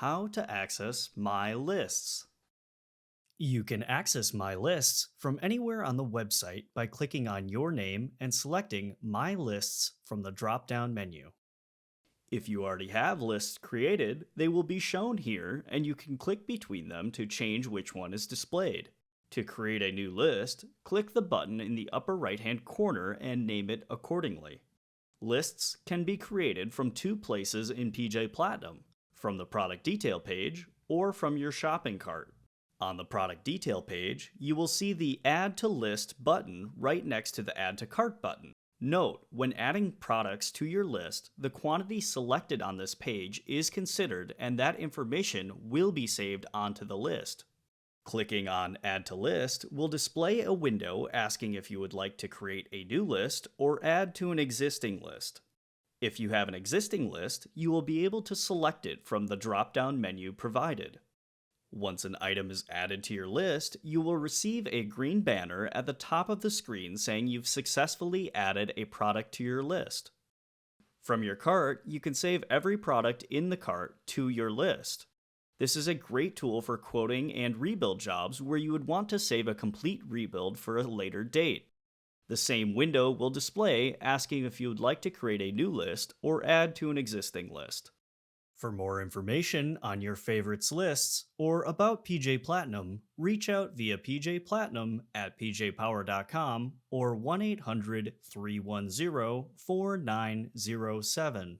How to access My Lists. You can access My Lists from anywhere on the website by clicking on your name and selecting My Lists from the drop down menu. If you already have lists created, they will be shown here and you can click between them to change which one is displayed. To create a new list, click the button in the upper right hand corner and name it accordingly. Lists can be created from two places in PJ Platinum, from the product detail page or from your shopping cart. On the product detail page, you will see the Add to List button right next to the Add to Cart button. Note, when adding products to your list, the quantity selected on this page is considered and that information will be saved onto the list. Clicking on Add to List will display a window asking if you would like to create a new list or add to an existing list. If you have an existing list, you will be able to select it from the drop-down menu provided. Once an item is added to your list, you will receive a green banner at the top of the screen saying you've successfully added a product to your list. From your cart, you can save every product in the cart to your list. This is a great tool for quoting and rebuild jobs where you would want to save a complete rebuild for a later date. The same window will display asking if you would like to create a new list or add to an existing list. For more information on your favorites lists or about PJ Platinum, reach out via PJ Platinum at pjpower.com or 1 800 310 4907.